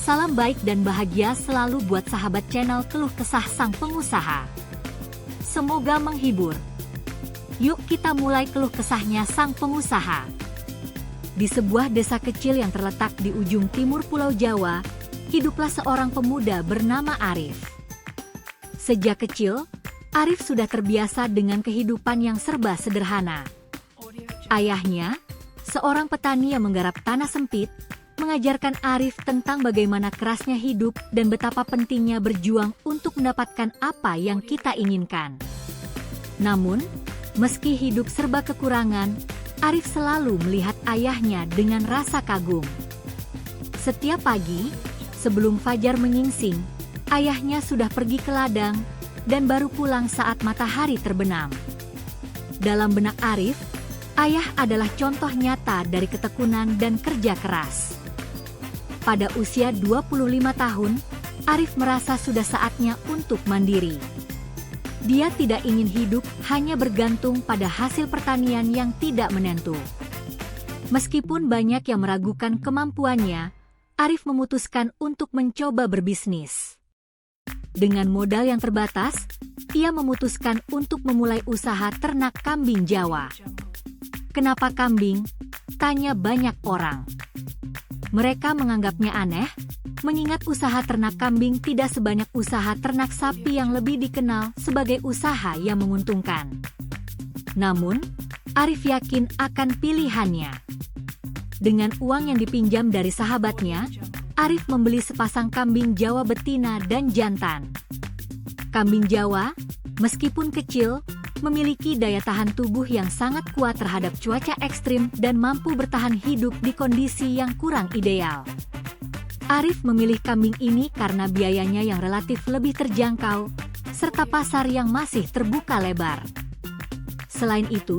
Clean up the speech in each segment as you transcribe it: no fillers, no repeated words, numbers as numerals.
Salam baik dan bahagia selalu buat sahabat channel Keluh Kesah Sang Pengusaha. Semoga menghibur. Yuk kita mulai keluh kesahnya sang pengusaha. Di sebuah desa kecil yang terletak di ujung timur Pulau Jawa, hiduplah seorang pemuda bernama Arif. Sejak kecil, Arif sudah terbiasa dengan kehidupan yang serba sederhana. Ayahnya, seorang petani yang menggarap tanah sempit, mengajarkan Arif tentang bagaimana kerasnya hidup dan betapa pentingnya berjuang untuk mendapatkan apa yang kita inginkan. Namun, meski hidup serba kekurangan, Arif selalu melihat ayahnya dengan rasa kagum. Setiap pagi, sebelum fajar menyingsing, ayahnya sudah pergi ke ladang dan baru pulang saat matahari terbenam. Dalam benak Arif, ayah adalah contoh nyata dari ketekunan dan kerja keras. Pada usia 25 tahun, Arif merasa sudah saatnya untuk mandiri. Dia tidak ingin hidup hanya bergantung pada hasil pertanian yang tidak menentu. Meskipun banyak yang meragukan kemampuannya, Arif memutuskan untuk mencoba berbisnis. Dengan modal yang terbatas, ia memutuskan untuk memulai usaha ternak kambing Jawa. Kenapa kambing? Tanya banyak orang. Mereka menganggapnya aneh, mengingat usaha ternak kambing tidak sebanyak usaha ternak sapi yang lebih dikenal sebagai usaha yang menguntungkan. Namun, Arif yakin akan pilihannya. Dengan uang yang dipinjam dari sahabatnya, Arif membeli sepasang kambing Jawa betina dan jantan. Kambing Jawa, meskipun kecil, memiliki daya tahan tubuh yang sangat kuat terhadap cuaca ekstrim dan mampu bertahan hidup di kondisi yang kurang ideal. Arif memilih kambing ini karena biayanya yang relatif lebih terjangkau, serta pasar yang masih terbuka lebar. Selain itu,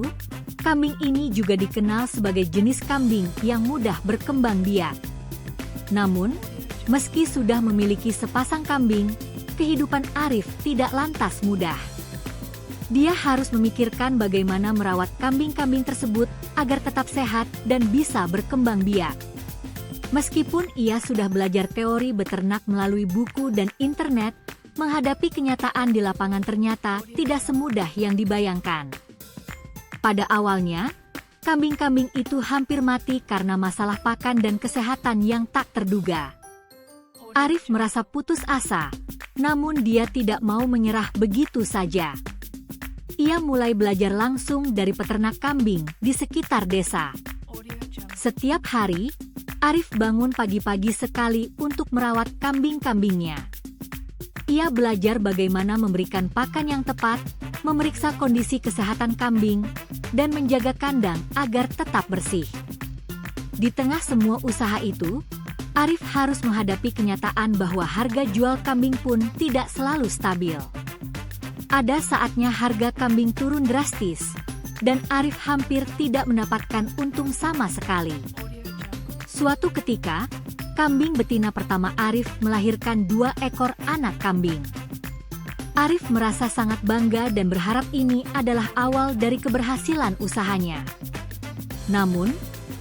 kambing ini juga dikenal sebagai jenis kambing yang mudah berkembang biak. Namun, meski sudah memiliki sepasang kambing, kehidupan Arif tidak lantas mudah. Dia harus memikirkan bagaimana merawat kambing-kambing tersebut agar tetap sehat dan bisa berkembang biak. Meskipun ia sudah belajar teori beternak melalui buku dan internet, menghadapi kenyataan di lapangan ternyata tidak semudah yang dibayangkan. Pada awalnya, kambing-kambing itu hampir mati karena masalah pakan dan kesehatan yang tak terduga. Arif merasa putus asa, namun dia tidak mau menyerah begitu saja. Ia mulai belajar langsung dari peternak kambing di sekitar desa. Setiap hari, Arif bangun pagi-pagi sekali untuk merawat kambing-kambingnya. Ia belajar bagaimana memberikan pakan yang tepat, memeriksa kondisi kesehatan kambing, dan menjaga kandang agar tetap bersih. Di tengah semua usaha itu, Arif harus menghadapi kenyataan bahwa harga jual kambing pun tidak selalu stabil. Ada saatnya harga kambing turun drastis, dan Arif hampir tidak mendapatkan untung sama sekali. Suatu ketika, kambing betina pertama Arif melahirkan 2 ekor anak kambing. Arif merasa sangat bangga dan berharap ini adalah awal dari keberhasilan usahanya. Namun,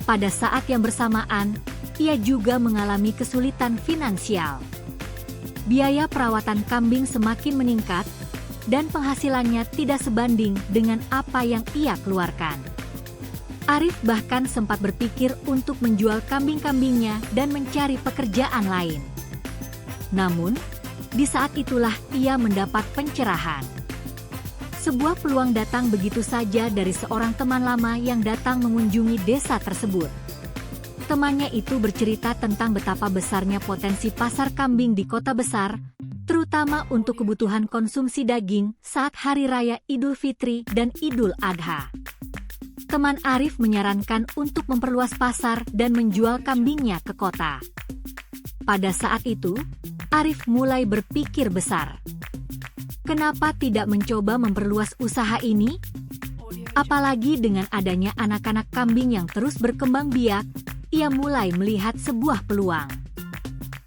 pada saat yang bersamaan, ia juga mengalami kesulitan finansial. Biaya perawatan kambing semakin meningkat, dan penghasilannya tidak sebanding dengan apa yang ia keluarkan. Arif bahkan sempat berpikir untuk menjual kambing-kambingnya dan mencari pekerjaan lain. Namun, di saat itulah ia mendapat pencerahan. Sebuah peluang datang begitu saja dari seorang teman lama yang datang mengunjungi desa tersebut. Temannya itu bercerita tentang betapa besarnya potensi pasar kambing di kota besar, terutama untuk kebutuhan konsumsi daging saat Hari Raya Idul Fitri dan Idul Adha. Teman Arif menyarankan untuk memperluas pasar dan menjual kambingnya ke kota. Pada saat itu, Arif mulai berpikir besar. Kenapa tidak mencoba memperluas usaha ini? Apalagi dengan adanya anak-anak kambing yang terus berkembang biak, ia mulai melihat sebuah peluang.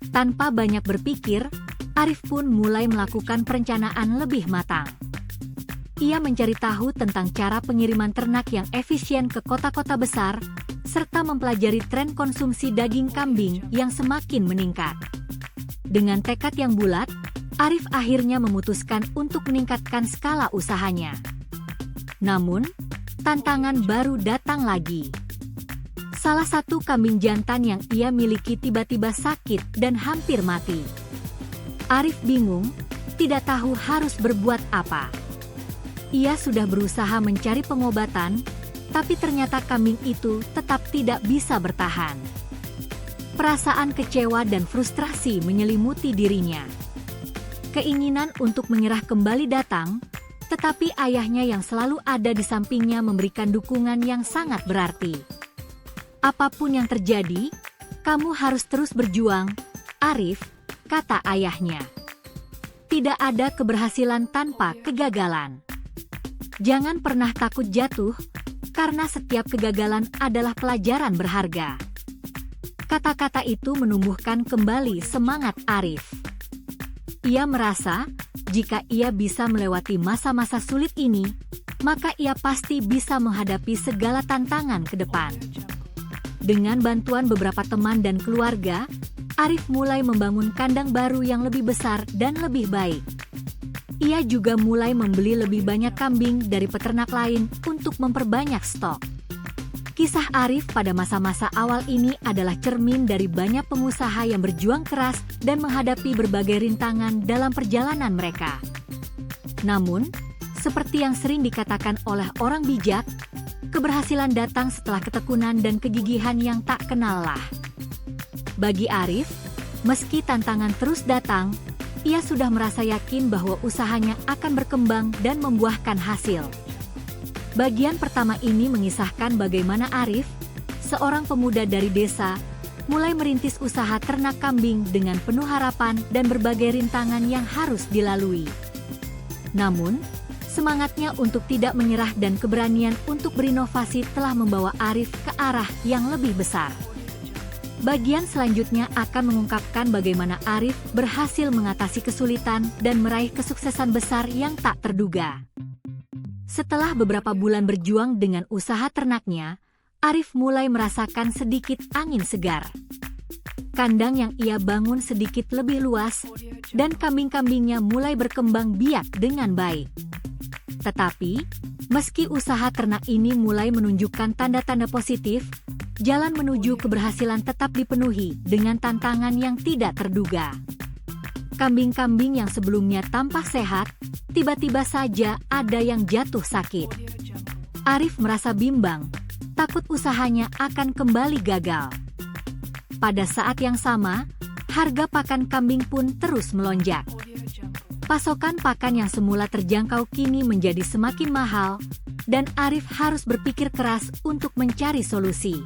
Tanpa banyak berpikir, Arif pun mulai melakukan perencanaan lebih matang. Ia mencari tahu tentang cara pengiriman ternak yang efisien ke kota-kota besar, serta mempelajari tren konsumsi daging kambing yang semakin meningkat. Dengan tekad yang bulat, Arif akhirnya memutuskan untuk meningkatkan skala usahanya. Namun, tantangan baru datang lagi. Salah satu kambing jantan yang ia miliki tiba-tiba sakit dan hampir mati. Arif bingung, tidak tahu harus berbuat apa. Ia sudah berusaha mencari pengobatan, tapi ternyata kambing itu tetap tidak bisa bertahan. Perasaan kecewa dan frustrasi menyelimuti dirinya. Keinginan untuk menyerah kembali datang, tetapi ayahnya yang selalu ada di sampingnya memberikan dukungan yang sangat berarti. Apapun yang terjadi, kamu harus terus berjuang, Arif, kata ayahnya. Tidak ada keberhasilan tanpa kegagalan. Jangan pernah takut jatuh, karena setiap kegagalan adalah pelajaran berharga. Kata-kata itu menumbuhkan kembali semangat Arif. Ia merasa, jika ia bisa melewati masa-masa sulit ini, maka ia pasti bisa menghadapi segala tantangan ke depan. Dengan bantuan beberapa teman dan keluarga, Arif mulai membangun kandang baru yang lebih besar dan lebih baik. Ia juga mulai membeli lebih banyak kambing dari peternak lain untuk memperbanyak stok. Kisah Arif pada masa-masa awal ini adalah cermin dari banyak pengusaha yang berjuang keras dan menghadapi berbagai rintangan dalam perjalanan mereka. Namun, seperti yang sering dikatakan oleh orang bijak, keberhasilan datang setelah ketekunan dan kegigihan yang tak kenal lelah. Bagi Arif, meski tantangan terus datang, ia sudah merasa yakin bahwa usahanya akan berkembang dan membuahkan hasil. Bagian pertama ini mengisahkan bagaimana Arif, seorang pemuda dari desa, mulai merintis usaha ternak kambing dengan penuh harapan dan berbagai rintangan yang harus dilalui. Namun, semangatnya untuk tidak menyerah dan keberanian untuk berinovasi telah membawa Arif ke arah yang lebih besar. Bagian selanjutnya akan mengungkapkan bagaimana Arif berhasil mengatasi kesulitan dan meraih kesuksesan besar yang tak terduga. Setelah beberapa bulan berjuang dengan usaha ternaknya, Arif mulai merasakan sedikit angin segar. Kandang yang ia bangun sedikit lebih luas, dan kambing-kambingnya mulai berkembang biak dengan baik. Tetapi, meski usaha ternak ini mulai menunjukkan tanda-tanda positif, jalan menuju keberhasilan tetap dipenuhi dengan tantangan yang tidak terduga. Kambing-kambing yang sebelumnya tampak sehat, tiba-tiba saja ada yang jatuh sakit. Arif merasa bimbang, takut usahanya akan kembali gagal. Pada saat yang sama, harga pakan kambing pun terus melonjak. Pasokan pakan yang semula terjangkau kini menjadi semakin mahal, dan Arif harus berpikir keras untuk mencari solusi.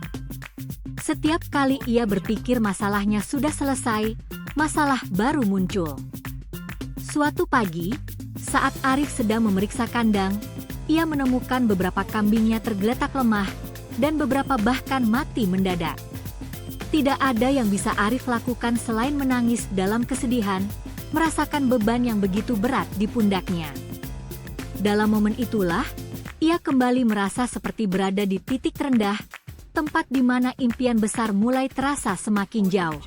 Setiap kali ia berpikir masalahnya sudah selesai, masalah baru muncul. Suatu pagi, saat Arif sedang memeriksa kandang, ia menemukan beberapa kambingnya tergeletak lemah, dan beberapa bahkan mati mendadak. Tidak ada yang bisa Arif lakukan selain menangis dalam kesedihan, merasakan beban yang begitu berat di pundaknya. Dalam momen itulah, ia kembali merasa seperti berada di titik terendah, tempat di mana impian besar mulai terasa semakin jauh.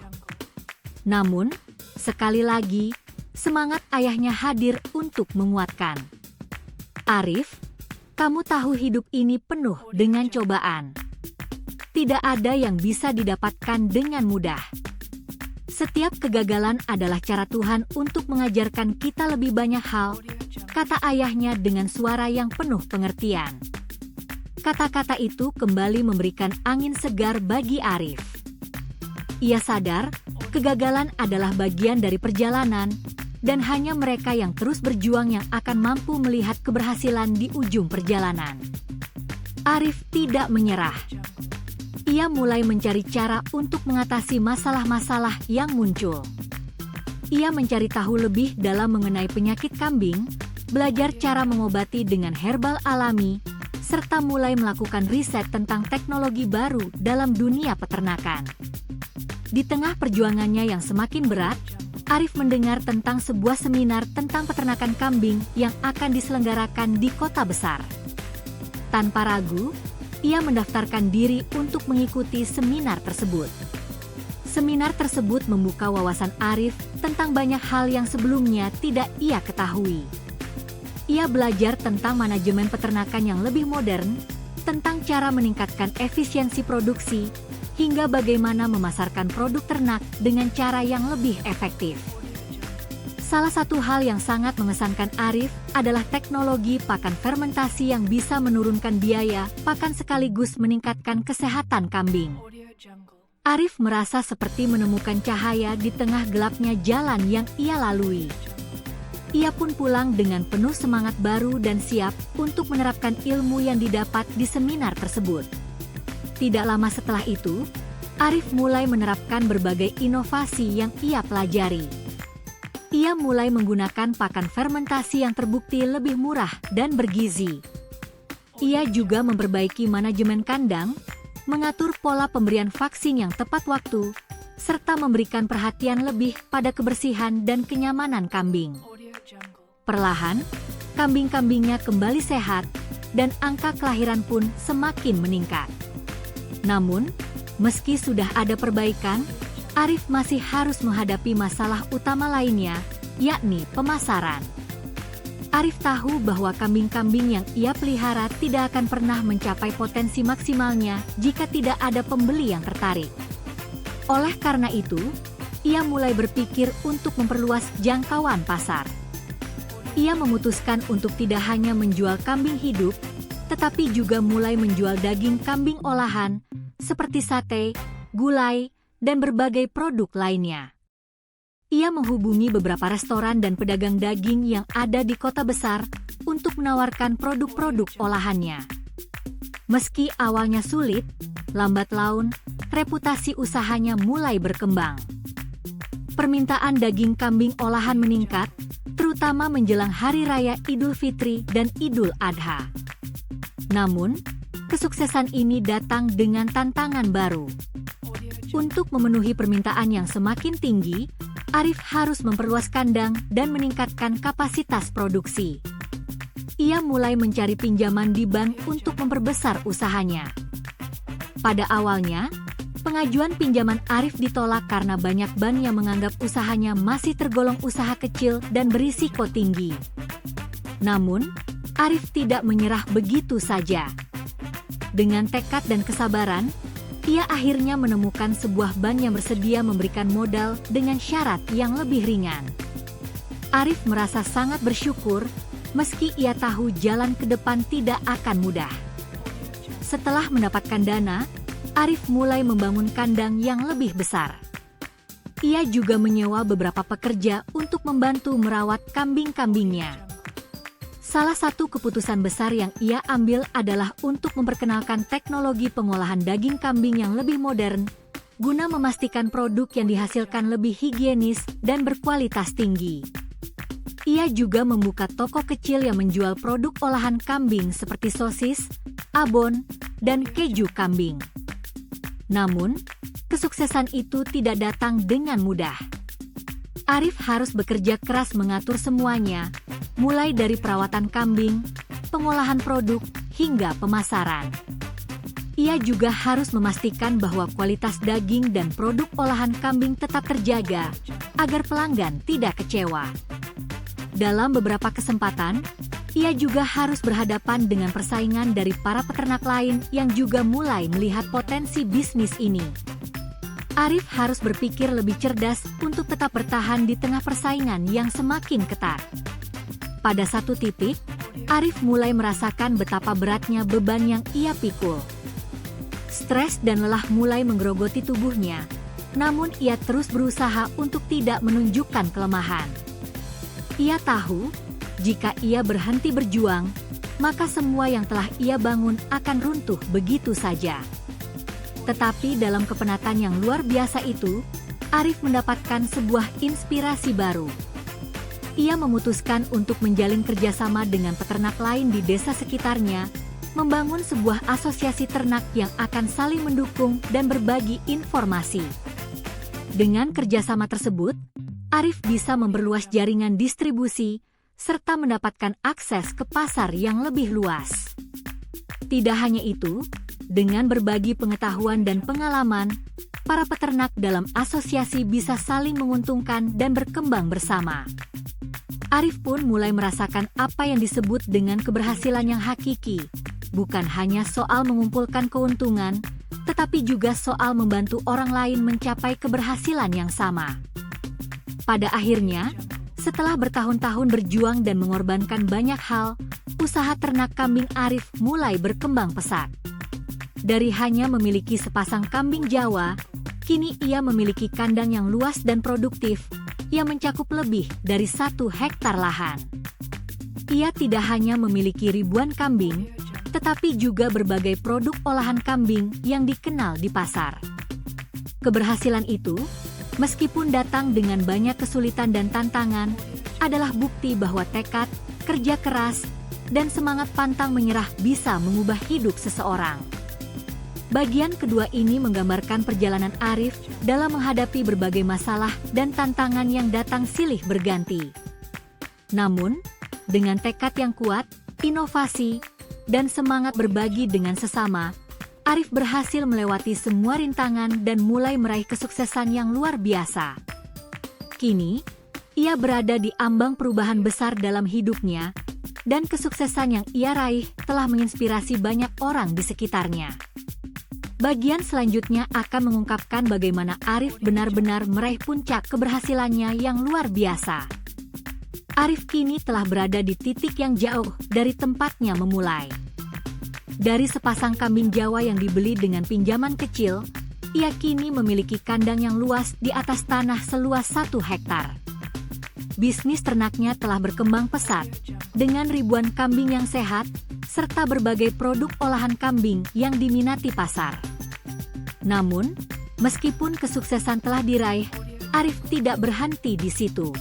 Namun, sekali lagi, semangat ayahnya hadir untuk menguatkan. Arif, kamu tahu hidup ini penuh dengan cobaan. Tidak ada yang bisa didapatkan dengan mudah. Setiap kegagalan adalah cara Tuhan untuk mengajarkan kita lebih banyak hal, kata ayahnya dengan suara yang penuh pengertian. Kata-kata itu kembali memberikan angin segar bagi Arif. Ia sadar, kegagalan adalah bagian dari perjalanan, dan hanya mereka yang terus berjuang yang akan mampu melihat keberhasilan di ujung perjalanan. Arif tidak menyerah. Ia mulai mencari cara untuk mengatasi masalah-masalah yang muncul. Ia mencari tahu lebih dalam mengenai penyakit kambing, belajar cara mengobati dengan herbal alami, serta mulai melakukan riset tentang teknologi baru dalam dunia peternakan. Di tengah perjuangannya yang semakin berat, Arif mendengar tentang sebuah seminar tentang peternakan kambing yang akan diselenggarakan di kota besar. Tanpa ragu, ia mendaftarkan diri untuk mengikuti seminar tersebut. Seminar tersebut membuka wawasan Arif tentang banyak hal yang sebelumnya tidak ia ketahui. Ia belajar tentang manajemen peternakan yang lebih modern, tentang cara meningkatkan efisiensi produksi, hingga bagaimana memasarkan produk ternak dengan cara yang lebih efektif. Salah satu hal yang sangat mengesankan Arif adalah teknologi pakan fermentasi yang bisa menurunkan biaya pakan sekaligus meningkatkan kesehatan kambing. Arif merasa seperti menemukan cahaya di tengah gelapnya jalan yang ia lalui. Ia pun pulang dengan penuh semangat baru dan siap untuk menerapkan ilmu yang didapat di seminar tersebut. Tidak lama setelah itu, Arif mulai menerapkan berbagai inovasi yang ia pelajari. Ia mulai menggunakan pakan fermentasi yang terbukti lebih murah dan bergizi. Ia juga memperbaiki manajemen kandang, mengatur pola pemberian vaksin yang tepat waktu, serta memberikan perhatian lebih pada kebersihan dan kenyamanan kambing. Perlahan, kambing-kambingnya kembali sehat, dan angka kelahiran pun semakin meningkat. Namun, meski sudah ada perbaikan, Arif masih harus menghadapi masalah utama lainnya, yakni pemasaran. Arif tahu bahwa kambing-kambing yang ia pelihara tidak akan pernah mencapai potensi maksimalnya jika tidak ada pembeli yang tertarik. Oleh karena itu, ia mulai berpikir untuk memperluas jangkauan pasar. Ia memutuskan untuk tidak hanya menjual kambing hidup, tetapi juga mulai menjual daging kambing olahan, seperti sate, gulai, dan berbagai produk lainnya. Ia menghubungi beberapa restoran dan pedagang daging yang ada di kota besar untuk menawarkan produk-produk olahannya. Meski awalnya sulit, lambat laun, reputasi usahanya mulai berkembang. Permintaan daging kambing olahan meningkat, terutama menjelang Hari Raya Idul Fitri dan Idul Adha. Namun, kesuksesan ini datang dengan tantangan baru. Untuk memenuhi permintaan yang semakin tinggi, Arif harus memperluas kandang dan meningkatkan kapasitas produksi. Ia mulai mencari pinjaman di bank untuk memperbesar usahanya. Pada awalnya, pengajuan pinjaman Arif ditolak karena banyak bank yang menganggap usahanya masih tergolong usaha kecil dan berisiko tinggi. Namun, Arif tidak menyerah begitu saja. Dengan tekad dan kesabaran, ia akhirnya menemukan sebuah bank yang bersedia memberikan modal dengan syarat yang lebih ringan. Arif merasa sangat bersyukur, meski ia tahu jalan ke depan tidak akan mudah. Setelah mendapatkan dana, Arif mulai membangun kandang yang lebih besar. Ia juga menyewa beberapa pekerja untuk membantu merawat kambing-kambingnya. Salah satu keputusan besar yang ia ambil adalah untuk memperkenalkan teknologi pengolahan daging kambing yang lebih modern, guna memastikan produk yang dihasilkan lebih higienis dan berkualitas tinggi. Ia juga membuka toko kecil yang menjual produk olahan kambing seperti sosis, abon, dan keju kambing. Namun, kesuksesan itu tidak datang dengan mudah. Arif harus bekerja keras mengatur semuanya, mulai dari perawatan kambing, pengolahan produk, hingga pemasaran. Ia juga harus memastikan bahwa kualitas daging dan produk olahan kambing tetap terjaga, agar pelanggan tidak kecewa. Dalam beberapa kesempatan, ia juga harus berhadapan dengan persaingan dari para peternak lain yang juga mulai melihat potensi bisnis ini. Arif harus berpikir lebih cerdas untuk tetap bertahan di tengah persaingan yang semakin ketat. Pada satu titik, Arif mulai merasakan betapa beratnya beban yang ia pikul. Stres dan lelah mulai menggerogoti tubuhnya, namun ia terus berusaha untuk tidak menunjukkan kelemahan. Ia tahu, jika ia berhenti berjuang, maka semua yang telah ia bangun akan runtuh begitu saja. Tetapi dalam kepenatan yang luar biasa itu, Arif mendapatkan sebuah inspirasi baru. Ia memutuskan untuk menjalin kerjasama dengan peternak lain di desa sekitarnya, membangun sebuah asosiasi ternak yang akan saling mendukung dan berbagi informasi. Dengan kerjasama tersebut, Arif bisa memperluas jaringan distribusi, serta mendapatkan akses ke pasar yang lebih luas. Tidak hanya itu, Dengan berbagi pengetahuan dan pengalaman, para peternak dalam asosiasi bisa saling menguntungkan dan berkembang bersama. Arif pun mulai merasakan apa yang disebut dengan keberhasilan yang hakiki, bukan hanya soal mengumpulkan keuntungan, tetapi juga soal membantu orang lain mencapai keberhasilan yang sama. Pada akhirnya, setelah bertahun-tahun berjuang dan mengorbankan banyak hal, usaha ternak kambing Arif mulai berkembang pesat. Dari hanya memiliki sepasang kambing Jawa, kini ia memiliki kandang yang luas dan produktif, yang mencakup lebih dari 1 hektar lahan. Ia tidak hanya memiliki ribuan kambing, tetapi juga berbagai produk olahan kambing yang dikenal di pasar. Keberhasilan itu, meskipun datang dengan banyak kesulitan dan tantangan, adalah bukti bahwa tekad, kerja keras, dan semangat pantang menyerah bisa mengubah hidup seseorang. Bagian kedua ini menggambarkan perjalanan Arif dalam menghadapi berbagai masalah dan tantangan yang datang silih berganti. Namun, dengan tekad yang kuat, inovasi, dan semangat berbagi dengan sesama, Arif berhasil melewati semua rintangan dan mulai meraih kesuksesan yang luar biasa. Kini, ia berada di ambang perubahan besar dalam hidupnya, dan kesuksesan yang ia raih telah menginspirasi banyak orang di sekitarnya. Bagian selanjutnya akan mengungkapkan bagaimana Arif benar-benar meraih puncak keberhasilannya yang luar biasa. Arif kini telah berada di titik yang jauh dari tempatnya memulai. Dari sepasang kambing Jawa yang dibeli dengan pinjaman kecil, ia kini memiliki kandang yang luas di atas tanah seluas 1 hektar. Bisnis ternaknya telah berkembang pesat, dengan ribuan kambing yang sehat, serta berbagai produk olahan kambing yang diminati pasar. Namun, meskipun kesuksesan telah diraih, Arif tidak berhenti di situ.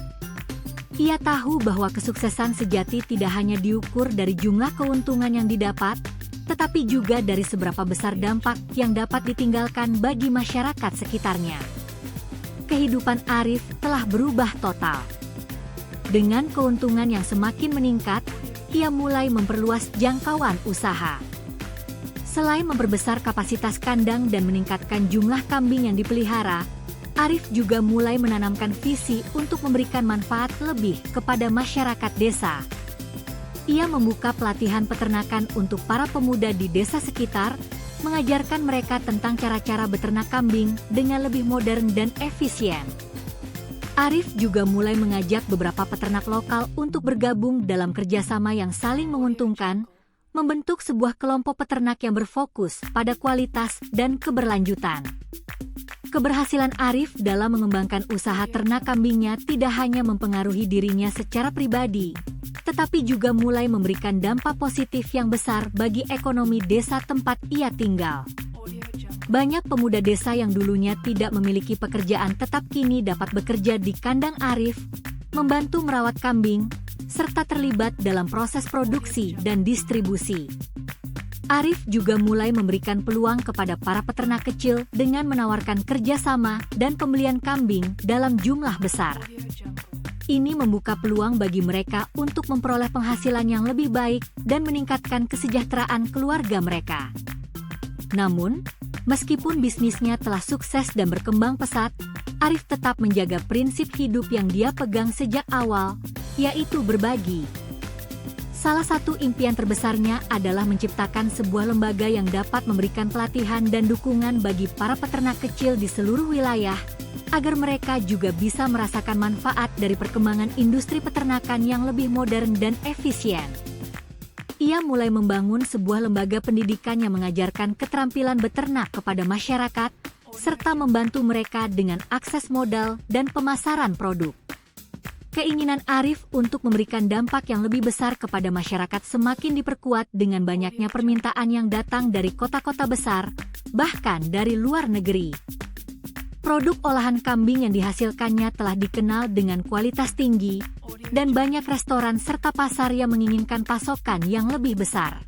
Ia tahu bahwa kesuksesan sejati tidak hanya diukur dari jumlah keuntungan yang didapat, tetapi juga dari seberapa besar dampak yang dapat ditinggalkan bagi masyarakat sekitarnya. Kehidupan Arif telah berubah total. Dengan keuntungan yang semakin meningkat, ia mulai memperluas jangkauan usaha. Selain memperbesar kapasitas kandang dan meningkatkan jumlah kambing yang dipelihara, Arif juga mulai menanamkan visi untuk memberikan manfaat lebih kepada masyarakat desa. Ia membuka pelatihan peternakan untuk para pemuda di desa sekitar, mengajarkan mereka tentang cara-cara beternak kambing dengan lebih modern dan efisien. Arif juga mulai mengajak beberapa peternak lokal untuk bergabung dalam kerjasama yang saling menguntungkan, membentuk sebuah kelompok peternak yang berfokus pada kualitas dan keberlanjutan. Keberhasilan Arif dalam mengembangkan usaha ternak kambingnya tidak hanya mempengaruhi dirinya secara pribadi, tetapi juga mulai memberikan dampak positif yang besar bagi ekonomi desa tempat ia tinggal. Banyak pemuda desa yang dulunya tidak memiliki pekerjaan tetap kini dapat bekerja di kandang Arif, membantu merawat kambing, serta terlibat dalam proses produksi dan distribusi. Arif juga mulai memberikan peluang kepada para peternak kecil dengan menawarkan kerjasama dan pembelian kambing dalam jumlah besar. Ini membuka peluang bagi mereka untuk memperoleh penghasilan yang lebih baik dan meningkatkan kesejahteraan keluarga mereka. Namun, meskipun bisnisnya telah sukses dan berkembang pesat, Arif tetap menjaga prinsip hidup yang dia pegang sejak awal, yaitu berbagi. Salah satu impian terbesarnya adalah menciptakan sebuah lembaga yang dapat memberikan pelatihan dan dukungan bagi para peternak kecil di seluruh wilayah, agar mereka juga bisa merasakan manfaat dari perkembangan industri peternakan yang lebih modern dan efisien. Ia mulai membangun sebuah lembaga pendidikan yang mengajarkan keterampilan beternak kepada masyarakat, serta membantu mereka dengan akses modal dan pemasaran produk. Keinginan Arif untuk memberikan dampak yang lebih besar kepada masyarakat semakin diperkuat dengan banyaknya permintaan yang datang dari kota-kota besar, bahkan dari luar negeri. Produk olahan kambing yang dihasilkannya telah dikenal dengan kualitas tinggi, dan banyak restoran serta pasar yang menginginkan pasokan yang lebih besar.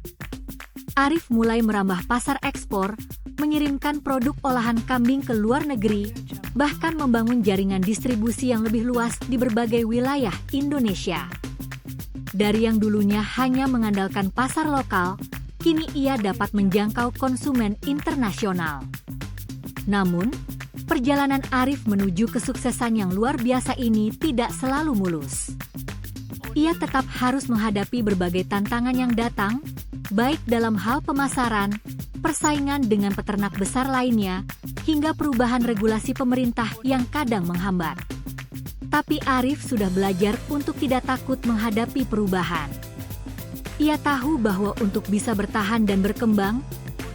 Arif mulai merambah pasar ekspor, mengirimkan produk olahan kambing ke luar negeri, bahkan membangun jaringan distribusi yang lebih luas di berbagai wilayah Indonesia. Dari yang dulunya hanya mengandalkan pasar lokal, kini ia dapat menjangkau konsumen internasional. Namun, perjalanan Arif menuju kesuksesan yang luar biasa ini tidak selalu mulus. Ia tetap harus menghadapi berbagai tantangan yang datang, baik dalam hal pemasaran, persaingan dengan peternak besar lainnya, hingga perubahan regulasi pemerintah yang kadang menghambat. Tapi Arif sudah belajar untuk tidak takut menghadapi perubahan. Ia tahu bahwa untuk bisa bertahan dan berkembang,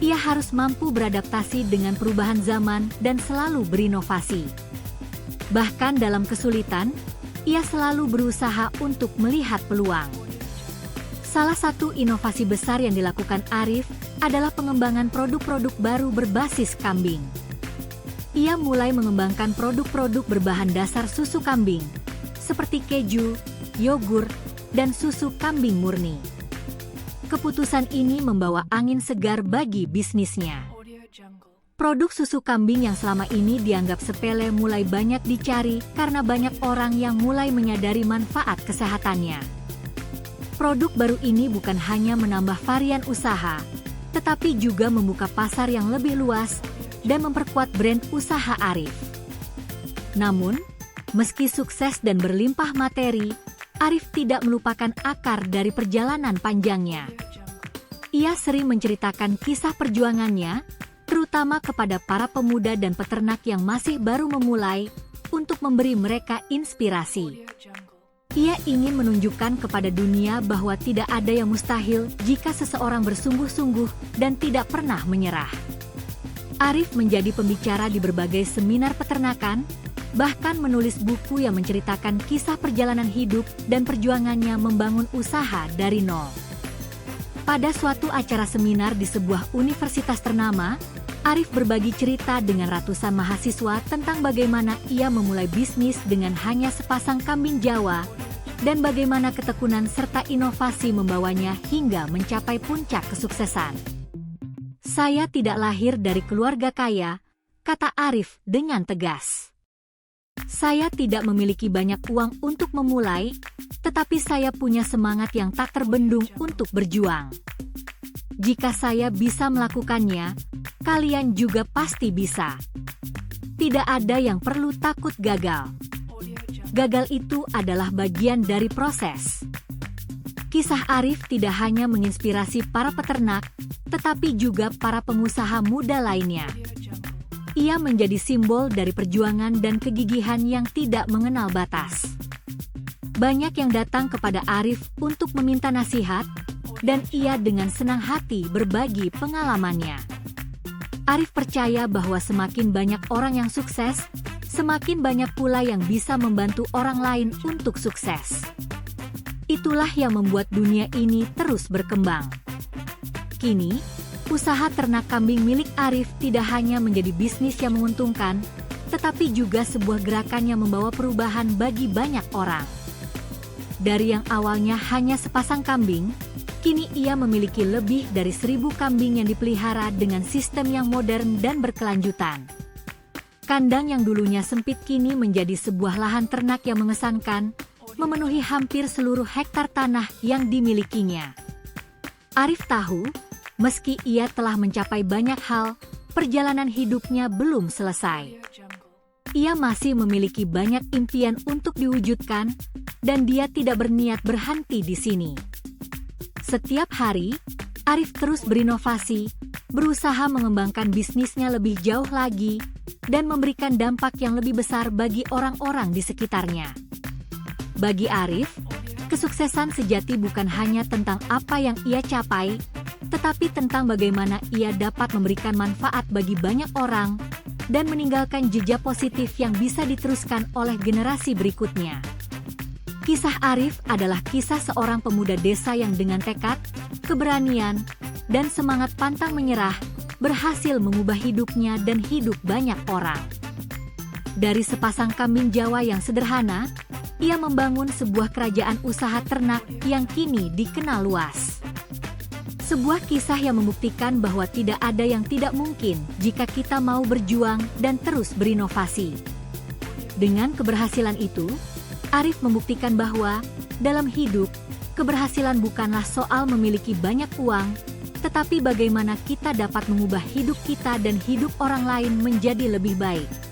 ia harus mampu beradaptasi dengan perubahan zaman dan selalu berinovasi. Bahkan dalam kesulitan, ia selalu berusaha untuk melihat peluang. Salah satu inovasi besar yang dilakukan Arif adalah pengembangan produk-produk baru berbasis kambing. Ia mulai mengembangkan produk-produk berbahan dasar susu kambing, seperti keju, yogur, dan susu kambing murni. Keputusan ini membawa angin segar bagi bisnisnya. Produk susu kambing yang selama ini dianggap sepele mulai banyak dicari karena banyak orang yang mulai menyadari manfaat kesehatannya. Produk baru ini bukan hanya menambah varian usaha, tetapi juga membuka pasar yang lebih luas dan memperkuat brand usaha Arif. Namun, meski sukses dan berlimpah materi, Arif tidak melupakan akar dari perjalanan panjangnya. Ia sering menceritakan kisah perjuangannya, terutama kepada para pemuda dan peternak yang masih baru memulai, untuk memberi mereka inspirasi. Ia ingin menunjukkan kepada dunia bahwa tidak ada yang mustahil jika seseorang bersungguh-sungguh dan tidak pernah menyerah. Arif menjadi pembicara di berbagai seminar peternakan, bahkan menulis buku yang menceritakan kisah perjalanan hidup dan perjuangannya membangun usaha dari nol. Pada suatu acara seminar di sebuah universitas ternama, Arif berbagi cerita dengan ratusan mahasiswa tentang bagaimana ia memulai bisnis dengan hanya sepasang kambing Jawa, dan bagaimana ketekunan serta inovasi membawanya hingga mencapai puncak kesuksesan. "Saya tidak lahir dari keluarga kaya," kata Arif dengan tegas. "Saya tidak memiliki banyak uang untuk memulai, tetapi saya punya semangat yang tak terbendung untuk berjuang. Jika saya bisa melakukannya, kalian juga pasti bisa. Tidak ada yang perlu takut gagal. Gagal itu adalah bagian dari proses." Kisah Arif tidak hanya menginspirasi para peternak, tetapi juga para pengusaha muda lainnya. Ia menjadi simbol dari perjuangan dan kegigihan yang tidak mengenal batas. Banyak yang datang kepada Arif untuk meminta nasihat, dan ia dengan senang hati berbagi pengalamannya. Arif percaya bahwa semakin banyak orang yang sukses, semakin banyak pula yang bisa membantu orang lain untuk sukses. Itulah yang membuat dunia ini terus berkembang. Kini, usaha ternak kambing milik Arif tidak hanya menjadi bisnis yang menguntungkan, tetapi juga sebuah gerakan yang membawa perubahan bagi banyak orang. Dari yang awalnya hanya sepasang kambing, kini ia memiliki lebih dari 1.000 kambing yang dipelihara dengan sistem yang modern dan berkelanjutan. Kandang yang dulunya sempit kini menjadi sebuah lahan ternak yang mengesankan, memenuhi hampir seluruh hektar tanah yang dimilikinya. Arif tahu, meski ia telah mencapai banyak hal, perjalanan hidupnya belum selesai. Ia masih memiliki banyak impian untuk diwujudkan, dan dia tidak berniat berhenti di sini. Setiap hari, Arif terus berinovasi, berusaha mengembangkan bisnisnya lebih jauh lagi, dan memberikan dampak yang lebih besar bagi orang-orang di sekitarnya. Bagi Arif, kesuksesan sejati bukan hanya tentang apa yang ia capai, tetapi tentang bagaimana ia dapat memberikan manfaat bagi banyak orang, dan meninggalkan jejak positif yang bisa diteruskan oleh generasi berikutnya. Kisah Arif adalah kisah seorang pemuda desa yang dengan tekad, keberanian, dan semangat pantang menyerah, berhasil mengubah hidupnya dan hidup banyak orang. Dari sepasang kambing Jawa yang sederhana, ia membangun sebuah kerajaan usaha ternak yang kini dikenal luas. Sebuah kisah yang membuktikan bahwa tidak ada yang tidak mungkin jika kita mau berjuang dan terus berinovasi. Dengan keberhasilan itu, Arif membuktikan bahwa dalam hidup, keberhasilan bukanlah soal memiliki banyak uang, tetapi bagaimana kita dapat mengubah hidup kita dan hidup orang lain menjadi lebih baik.